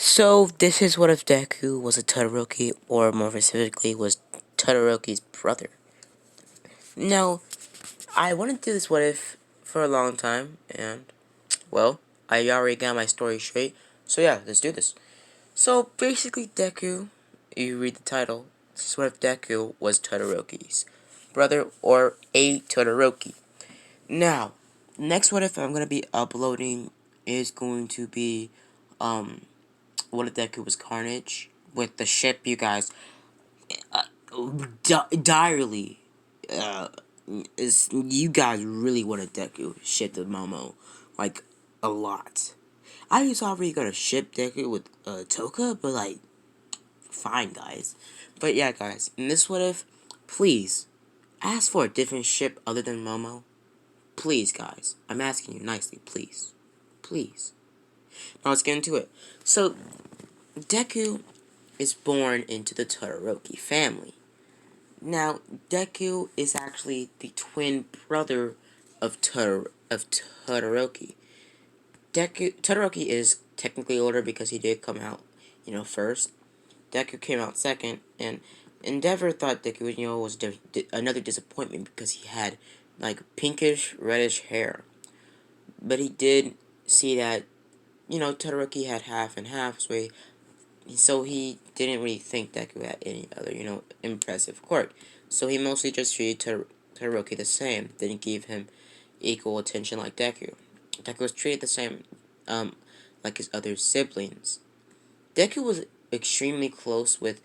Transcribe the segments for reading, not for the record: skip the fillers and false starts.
So this is what if Deku was a Todoroki, or more specifically, was Todoroki's brother. Now, I wanted to do this what if for a long time, and well, I already got my story straight. So yeah, let's do this. So basically, Deku, you read the title. This is what if Deku was Todoroki's brother, or a Todoroki. Now, next what if I'm gonna be uploading is going to be what if Deku was Carnage with the ship, you guys. uh, Direly, uh, is you guys really want to Deku ship the Momo, like, a lot. I was already gonna ship Deku with Toka, but like, fine, guys. But yeah, guys, in this what if, please ask for a different ship other than Momo. Please, guys, I'm asking you nicely, please, please. Now let's get into it. So Deku is born into the Todoroki family. Now, Deku is actually the twin brother of Todoroki. Todoroki is technically older because he did come out, first. Deku came out second, and Endeavor thought Deku, was another disappointment because he had, like, pinkish, reddish hair. But he did see that, Todoroki had half and half, so he didn't really think Deku had any other, impressive quirk. So he mostly just treated Todoroki the same, didn't give him equal attention like Deku. Deku was treated the same, like his other siblings. Deku was extremely close with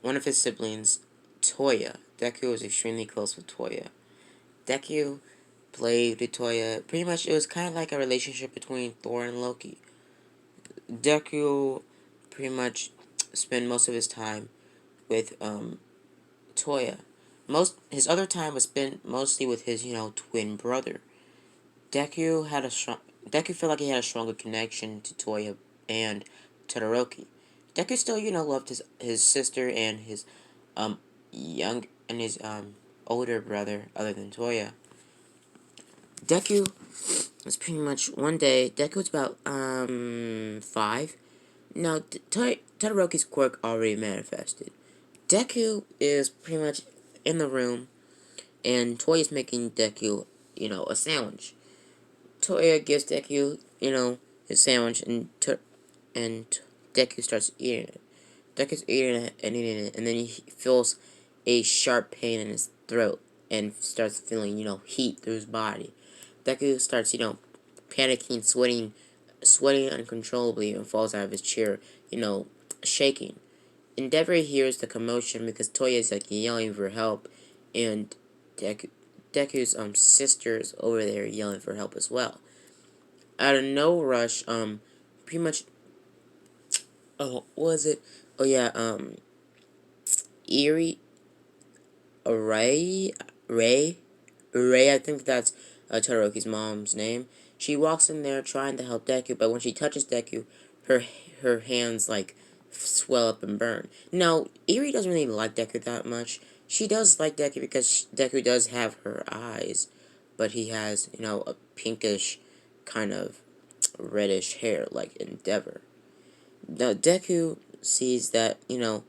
one of his siblings, Toya. Deku was extremely close with Toya. Deku played with Toya. Pretty much, it was kind of like a relationship between Thor and Loki. Deku pretty much spent most of his time with Toya. His other time was spent mostly with his twin brother. Deku felt like he had a stronger connection to Toya and Todoroki. Deku still loved his sister and his young and his older brother other than Toya. Deku was pretty much one day. Deku was about 5. Now, Todoroki's quirk already manifested. Deku is pretty much in the room, and Toya's making Deku, a sandwich. Toya gives Deku, his sandwich, and Deku starts eating it. Deku's eating it and eating it, and then he feels a sharp pain in his throat, and starts feeling, heat through his body. Deku starts, panicking, sweating uncontrollably, and falls out of his chair, shaking. Endeavor hears the commotion because Toya is like yelling for help, and Deku's sister's over there yelling for help as well. Out of no rush, pretty much. Oh, what was it? Oh yeah, Erie, Ray. I think that's Todoroki's mom's name. She walks in there trying to help Deku, but when she touches Deku, her her hands like swell up and burn. Now, Erie doesn't really like Deku that much. She does like Deku because Deku does have her eyes, but he has, a pinkish kind of reddish hair like Endeavor. Now, Deku sees that, Endeavor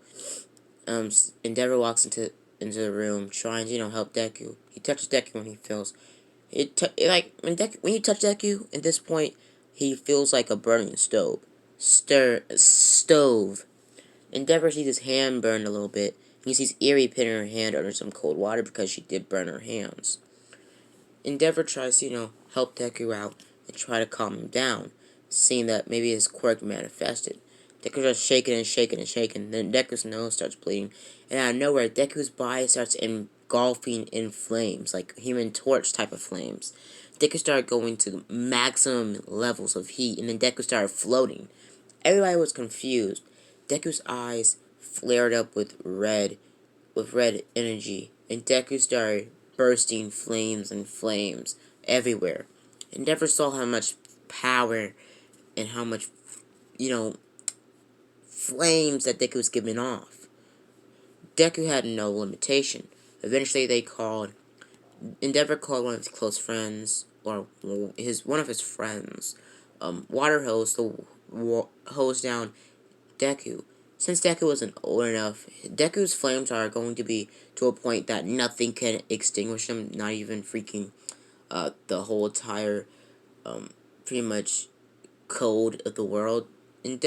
walks into the room trying to, help Deku. He touches Deku when he feels like when you touch Deku at this point, he feels like a burning stove. Endeavor sees his hand burn a little bit. He sees Erie putting her hand under some cold water because she did burn her hands. Endeavor tries to, help Deku out and try to calm him down, seeing that maybe his quirk manifested. Deku starts shaking and shaking and shaking. Then Deku's nose starts bleeding, and out of nowhere, Deku's body starts engulfing in flames, like Human Torch type of flames. Deku started going to maximum levels of heat, and then Deku started floating. Everybody was confused. Deku's eyes flared up with red energy, and Deku started bursting flames and flames everywhere. Endeavor saw how much power and how much, flames that Deku was giving off. Deku had no limitation. Eventually, Endeavor called one of his close friends, or one of his friends, Water Hose, hose down Deku. Since Deku wasn't old enough, Deku's flames are going to be to a point that nothing can extinguish them, not even freaking the whole entire pretty much code of the world. And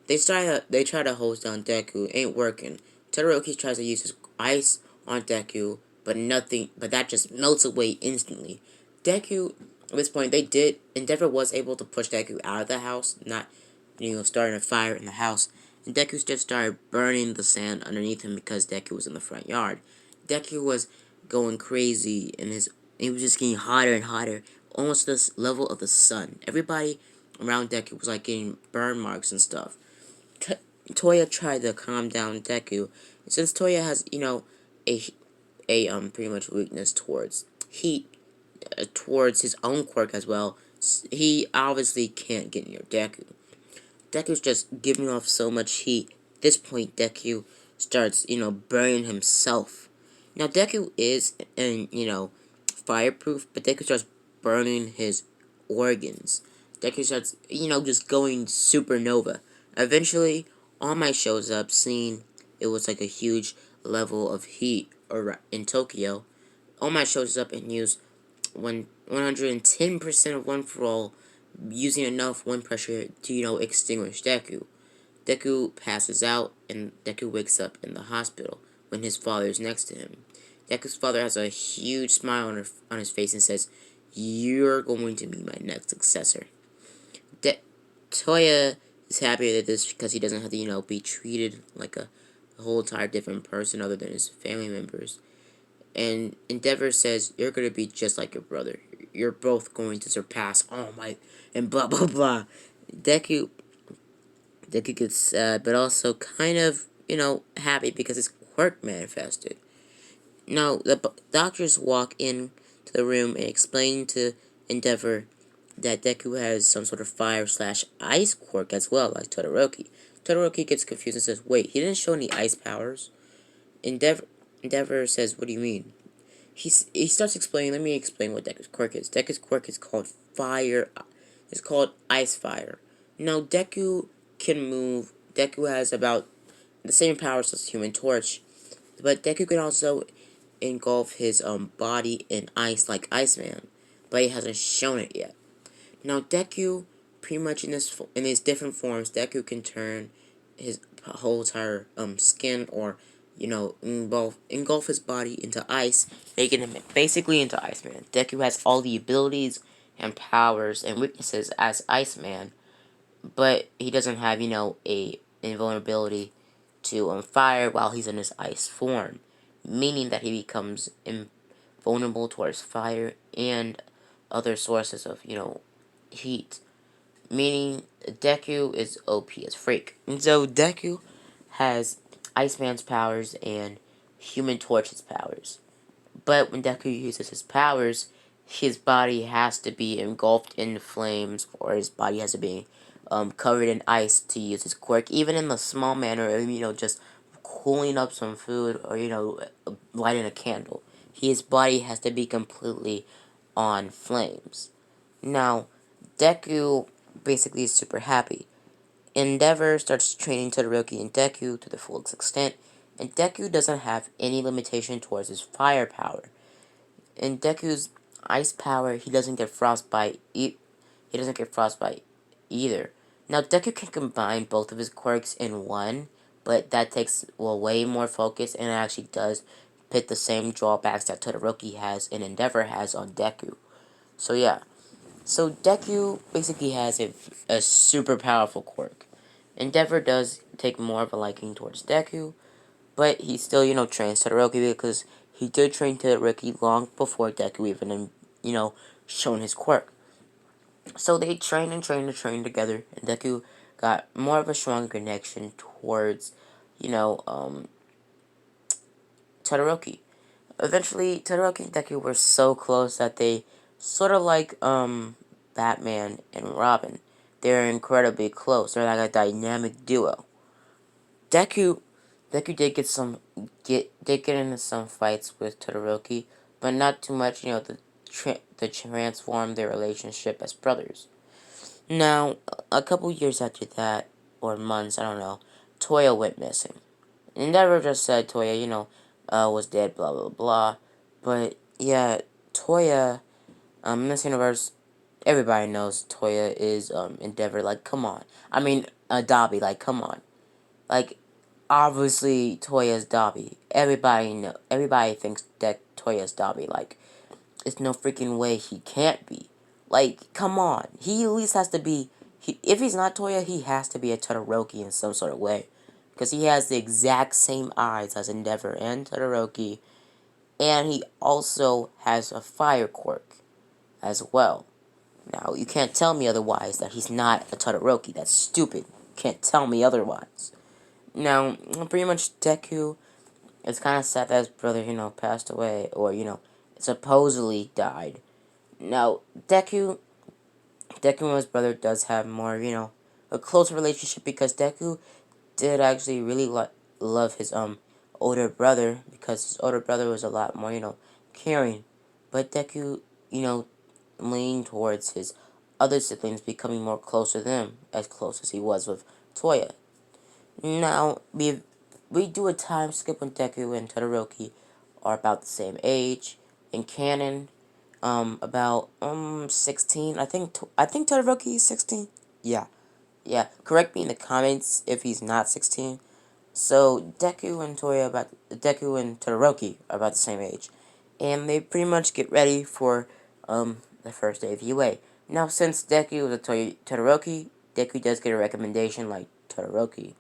they try to hose down Deku, ain't working. Todoroki tries to use his ice on Deku, but nothing. But that just melts away instantly. Deku, at this point, Endeavor was able to push Deku out of the house, not starting a fire in the house. And Deku just started burning the sand underneath him because Deku was in the front yard. Deku was going crazy, and he was just getting hotter and hotter, almost to the level of the sun. Everybody around Deku was like getting burn marks and stuff. Toya tried to calm down Deku, and since Toya has a pretty much weakness towards heat, towards his own quirk as well, he obviously can't get near Deku. Deku's just giving off so much heat. At this point, Deku starts burning himself. Now Deku is fireproof, but Deku starts burning his organs. Deku starts, just going supernova. Eventually, All Might shows up, seeing it was like a huge level of heat in Tokyo. All Might shows up and used 110% of One For All, using enough wind pressure to, extinguish Deku. Deku passes out, and Deku wakes up in the hospital when his father is next to him. Deku's father has a huge smile on his face and says, "You're going to be my next successor." Toya is happy at this because he doesn't have to, be treated like a whole entire different person other than his family members. And Endeavor says, "You're going to be just like your brother. You're both going to surpass All Might," and blah, blah, blah. Deku gets sad, but also kind of, happy because his quirk manifested. Now, the doctors walk in to the room and explain to Endeavor that Deku has some sort of fire/ice quirk as well, like Todoroki. Todoroki gets confused and says, "Wait, he didn't show any ice powers?" Endeavor says, "What do you mean?" He starts explaining. Let me explain what Deku's quirk is. Deku's quirk is called fire. It's called Ice Fire. Now, Deku can move. Deku has about the same powers as Human Torch, but Deku can also engulf his body in ice like Iceman, but he hasn't shown it yet. Now, Deku, pretty much in these different forms, Deku can turn his whole entire skin, or engulf his body into ice, making him basically into Iceman. Deku has all the abilities and powers and weaknesses as Iceman, but he doesn't have a invulnerability to fire while he's in his ice form, meaning that he becomes invulnerable towards fire and other sources of heat, meaning Deku is OP as freak. And so Deku has Iceman's powers and Human Torch's powers. But when Deku uses his powers, his body has to be engulfed in flames, or his body has to be covered in ice to use his quirk, even in the small manner of, just cooling up some food, or, lighting a candle. His body has to be completely on flames. Now, Deku basically is super happy. Endeavor starts training Todoroki and Deku to the fullest extent, and Deku doesn't have any limitation towards his fire power. In Deku's ice power, he doesn't get frostbite. He doesn't get frostbite either. Now, Deku can combine both of his quirks in one, but that takes way more focus, and it actually does pit the same drawbacks that Todoroki has and Endeavor has on Deku. So yeah. So Deku basically has a super powerful quirk. Endeavor does take more of a liking towards Deku, but he still, trains Todoroki because he did train Todoroki long before Deku even, shown his quirk. So they train and train and train together, and Deku got more of a strong connection towards, Todoroki. Eventually, Todoroki and Deku were so close that they sort of like Batman and Robin. They're incredibly close. They're like a dynamic duo. Deku did get into some fights with Todoroki, but not too much. To transform their relationship as brothers. Now, a couple years after that, or months, I don't know, Toya went missing. Endeavor just said Toya, was dead, blah, blah, blah. But, yeah, Toya, in this universe, everybody knows Toya is, Endeavor. Like, come on. I mean, Dobby, like, come on. Like, obviously, Toya's Dobby. Everybody thinks that Toya's Dobby. Like, there's no freaking way he can't be. Like, come on. He at least has to be... if he's not Toya, he has to be a Todoroki in some sort of way. Because he has the exact same eyes as Endeavor and Todoroki. And he also has a fire quirk as well. Now, you can't tell me otherwise that he's not a Todoroki. That's stupid. You can't tell me otherwise. Now, pretty much Deku, it's kind of sad that his brother, passed away. Or, supposedly died. Now, Deku and his brother does have more, a closer relationship because Deku did actually really love his older brother because his older brother was a lot more, caring. But Deku, leaned towards his other siblings becoming more close to them, as close as he was with Toya. Now, we do a time skip when Deku and Todoroki are about the same age. In canon, about 16. I think Todoroki is 16. Yeah. Yeah. Correct me in the comments if he's not 16. So Deku and Todoroki are about the same age. And they pretty much get ready for the first day of UA. Now since Deku is a Todoroki, Deku does get a recommendation like Todoroki.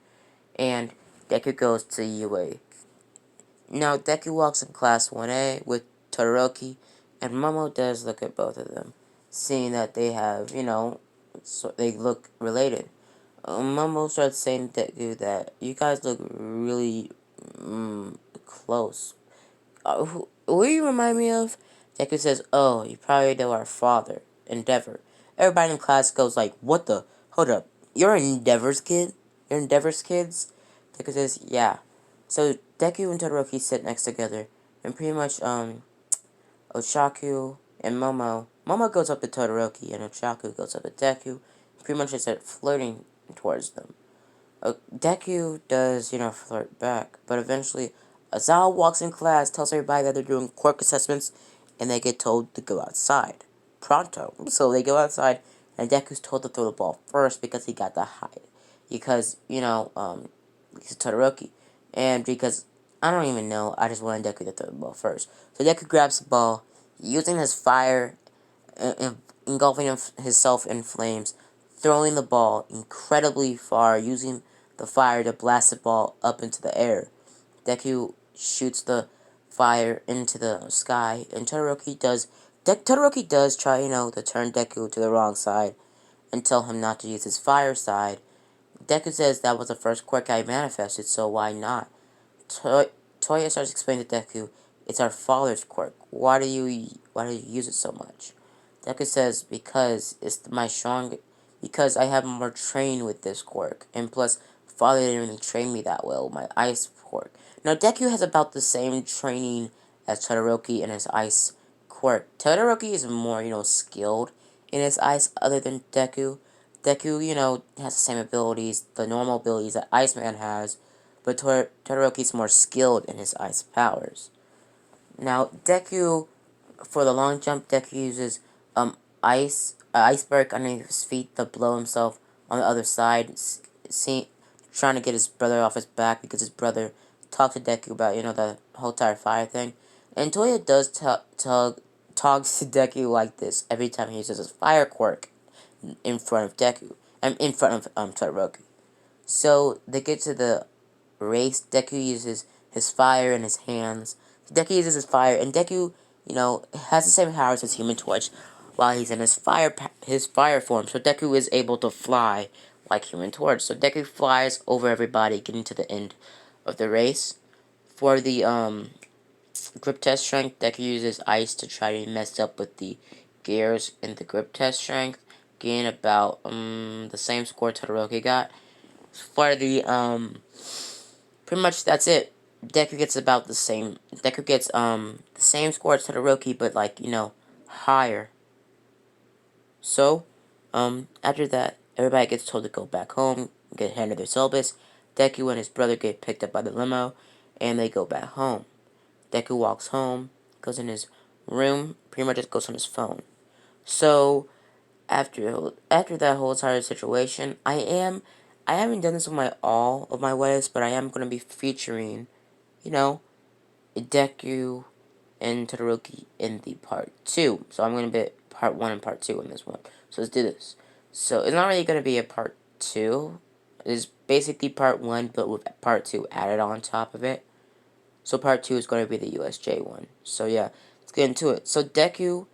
And Deku goes to UA. Now, Deku walks in class 1A with Todoroki, and Momo does look at both of them, seeing that they have, so they look related. Momo starts saying to Deku that you guys look really close. Who you remind me of? Deku says, oh, you probably know our father, Endeavor. Everybody in class goes like, what the? Hold up. You're Endeavor's kid? You're Endeavor's kids? Deku says, yeah. So Deku and Todoroki sit next together, and pretty much, Oshaku and Momo goes up to Todoroki, and Oshaku goes up to Deku. Pretty much they start flirting towards them. Deku does, flirt back, but eventually Azawa walks in class, tells everybody that they're doing quirk assessments, and they get told to go outside. Pronto. So they go outside, and Deku's told to throw the ball first because he got the hide. Because, he's a Todoroki. And because, I don't even know, I just wanted Deku to throw the ball first. So Deku grabs the ball, using his fire, engulfing himself in flames, throwing the ball incredibly far, using the fire to blast the ball up into the air. Deku shoots the fire into the sky, and Todoroki does try, to turn Deku to the wrong side and tell him not to use his fire side. Deku says that was the first quirk I manifested, so why not? Toya starts explaining to Deku, it's our father's quirk. Why do you use it so much? Deku says, because because I have more trained with this quirk, and plus, father didn't really train me that well with my ice quirk. Now, Deku has about the same training as Todoroki in his ice quirk. Todoroki is more, skilled in his ice other than Deku. Deku, has the same abilities, the normal abilities that Iceman has, but Todoroki's more skilled in his ice powers. Now, Deku, for the long jump, Deku uses iceberg underneath his feet to blow himself on the other side, trying to get his brother off his back because his brother talked to Deku about, the whole entire fire thing. And Toya does talks to Deku like this every time he uses his fire quirk in front of Deku. In front of Todoroki. So they get to the race. Deku uses his fire in his hands. Deku uses his fire, and Deku, has the same powers as Human Torch while he's in his fire form. So Deku is able to fly like Human Torch. So Deku flies over everybody, getting to the end of the race. For the grip test strength, Deku uses ice to try to mess up with the gears in the grip test strength. Gain about the same score Todoroki got. For the pretty much that's it. Deku gets about the same. Deku gets the same score as Todoroki, but like higher. So After that, everybody gets told to go back home, get handed their syllabus. Deku and his brother get picked up by the limo, and they go back home. Deku walks home, goes in his room, pretty much just goes on his phone. So, after that whole entire situation, I haven't done this with all of my what ifs, but I am going to be featuring, you know, Deku and Todoroki in the part 2. So I'm going to be part 1 and part 2 in this one. So let's do this. So it's not really going to be a part 2. It's basically part 1, but with part 2 added on top of it. So part 2 is going to be the USJ one. So yeah, let's get into it. So Deku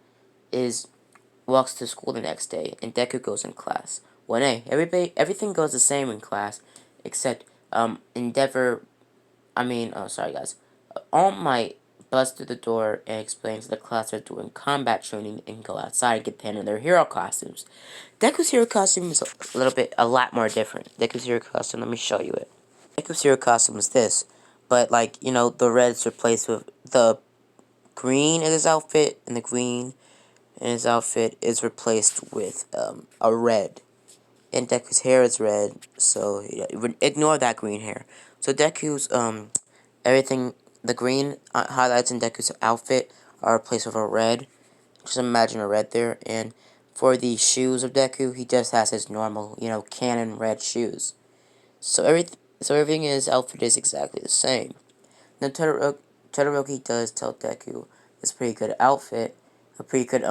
walks to school the next day, and Deku goes in class. 1A, everything goes the same in class, except, Endeavor, oh, sorry guys. All Might busts through the door and explains the class are doing combat training and go outside and get painted in their hero costumes. Deku's hero costume is a lot more different. Deku's hero costume, let me show you it. Deku's hero costume is this, but like, the red's replaced with the green in his outfit, and the green in his outfit is replaced with a red. And Deku's hair is red, so ignore that green hair. So Deku's everything, the green highlights in Deku's outfit are replaced with a red. Just imagine a red there. And for the shoes of Deku, he just has his normal, canon red shoes. So everything in his outfit is exactly the same. Now Todoroki does tell Deku it's a pretty good outfit, a pretty good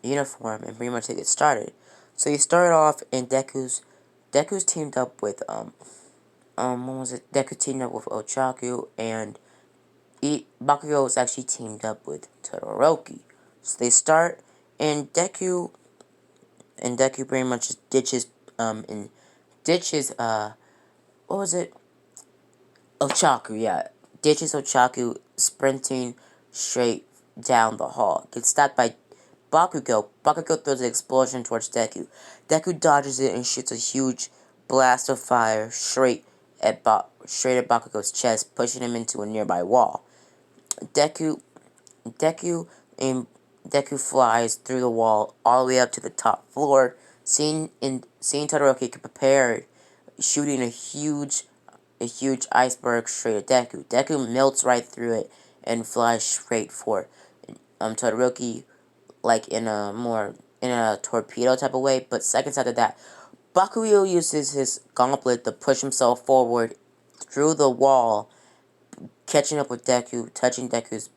uniform, and pretty much they get started. So you start off, and Deku's teamed up with what was it? Deku teamed up with Ochaku, and Bakugo is actually teamed up with Todoroki. So they start, and Deku pretty much just ditches what was it? Ochaku, yeah. Ditches Ochaku, sprinting straight down the hall. Gets stopped by Bakugo. Bakugo throws an explosion towards Deku. Deku dodges it and shoots a huge blast of fire straight at Bakugo's chest, pushing him into a nearby wall. Deku and Deku flies through the wall all the way up to the top floor. Seeing Todoroki prepared, shooting a huge iceberg straight at Deku. Deku melts right through it and flies straight for Todoroki, like in a torpedo type of way. But seconds after that, Bakugo uses his gauntlet to push himself forward through the wall, catching up with Deku, touching Deku's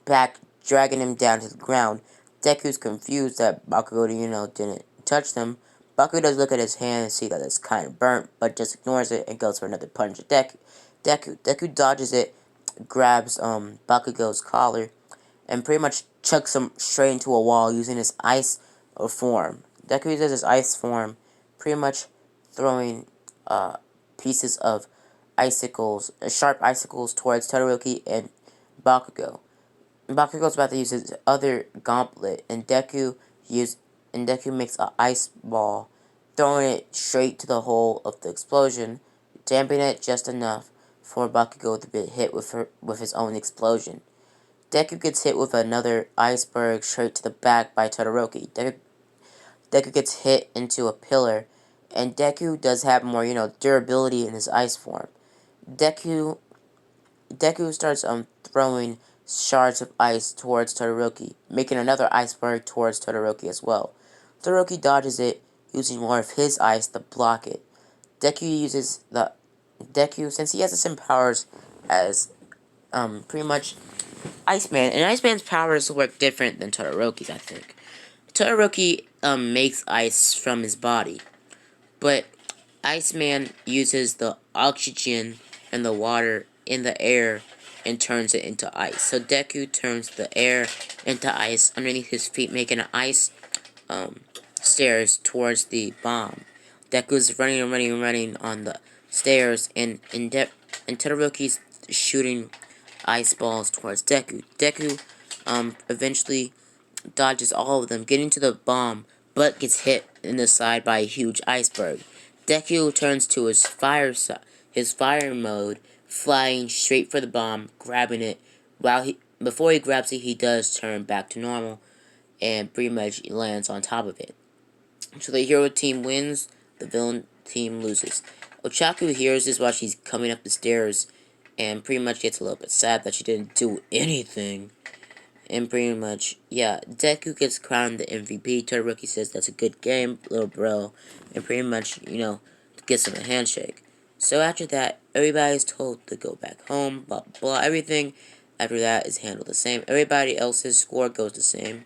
back, dragging him down to the ground. Deku's confused that Bakugo, didn't touch them. Bakugo does look at his hand and see that it's kind of burnt, but just ignores it and goes for another punch at Deku dodges it, grabs Bakugo's collar, and pretty much chucks him straight into a wall using his ice form. Deku uses his ice form, pretty much throwing pieces of sharp icicles towards Todoroki and Bakugo. Bakugo's about to use his other gauntlet, and Deku makes an ice ball, throwing it straight to the hole of the explosion, damping it just enough for Bakugo to get hit with his own explosion. Deku gets hit with another iceberg straight to the back by Todoroki. Deku gets hit into a pillar, and Deku does have more, durability in his ice form. Deku starts throwing shards of ice towards Todoroki, making another iceberg towards Todoroki as well. Todoroki dodges it, using more of his ice to block it. Deku, since he has the same powers as pretty much Iceman, and Iceman's powers work different than Todoroki's, I think. Todoroki makes ice from his body, but Iceman uses the oxygen and the water in the air and turns it into ice. So Deku turns the air into ice underneath his feet, making an ice stairs towards the bomb. Deku's running on the stairs, and Todoroki's shooting ice balls towards Deku. Deku eventually dodges all of them, getting to the bomb, but gets hit in the side by a huge iceberg. Deku turns to his fire mode, flying straight for the bomb, grabbing it. Before he grabs it, he does turn back to normal, and pretty much lands on top of it. So the hero team wins, the villain team loses. Ochaku hears this while she's coming up the stairs, and pretty much gets a little bit sad that she didn't do anything. And pretty much, yeah, Deku gets crowned the MVP. Todoroki says that's a good game, little bro. And pretty much, gets him a handshake. So after that, everybody's told to go back home, blah, blah, everything after that is handled the same. Everybody else's score goes the same.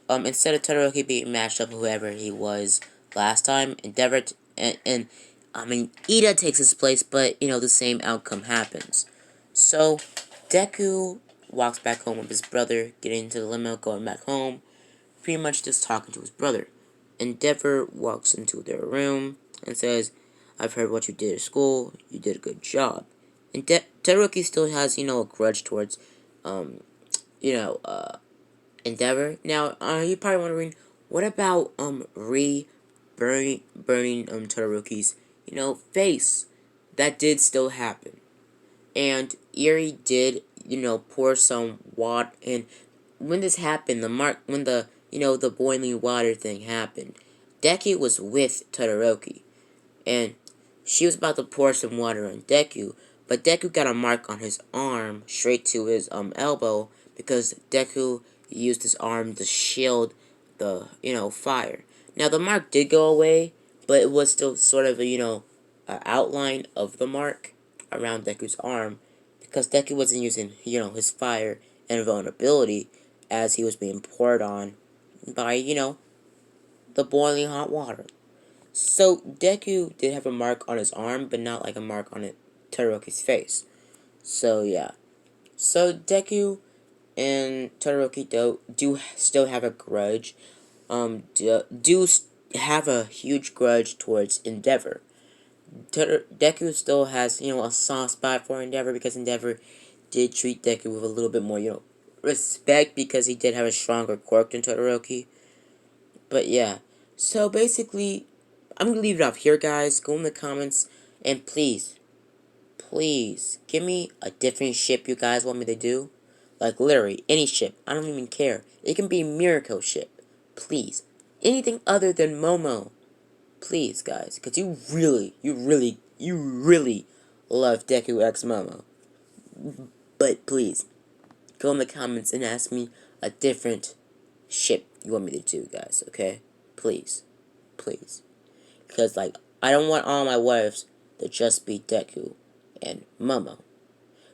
Instead of Todoroki being matched up with whoever he was last time, Endeavor, Ida takes his place, but, the same outcome happens. So, Deku walks back home with his brother, getting into the limo, going back home, pretty much just talking to his brother. Endeavor walks into their room and says, I've heard what you did at school, you did a good job. And Todoroki still has, a grudge towards, you know, uh, Endeavor. Now, you're probably wondering, what about, burning Todoroki's, face? That did still happen. And Erie did, pour some water, and when this happened, when the boiling water thing happened, Deku was with Todoroki, and she was about to pour some water on Deku, but Deku got a mark on his arm, straight to his, elbow, because Deku used his arm to shield the, fire. Now, the mark did go away, but it was still sort of a outline of the mark around Deku's arm, because Deku wasn't using, his fire and vulnerability as he was being poured on by, the boiling hot water. So, Deku did have a mark on his arm, but not like a mark on Todoroki's face. So, yeah. So, Deku and Todoroki do still have a grudge. Do have a huge grudge towards Endeavor. Deku still has, a soft spot for Endeavor, because Endeavor did treat Deku with a little bit more, respect, because he did have a stronger quirk than Todoroki. But yeah, so basically, I'm gonna leave it off here, guys. Go in the comments, and please, please, give me a different ship you guys want me to do. Like, literally, any ship. I don't even care. It can be Miracle ship. Please. Anything other than Momo. Please, guys. Because you really love Deku X Momo. But please, go in the comments and ask me a different ship you want me to do, guys, okay? Please. Please. Because, like, I don't want all my wives to just be Deku and Momo.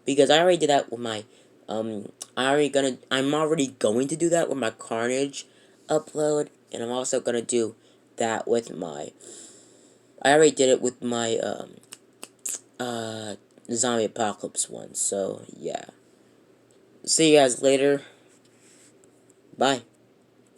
Because I already did that with my, I'm already going to do that with my Carnage upload, and I'm also gonna do that with my, I already did it with my, Zombie Apocalypse one, so, yeah. See you guys later. Bye.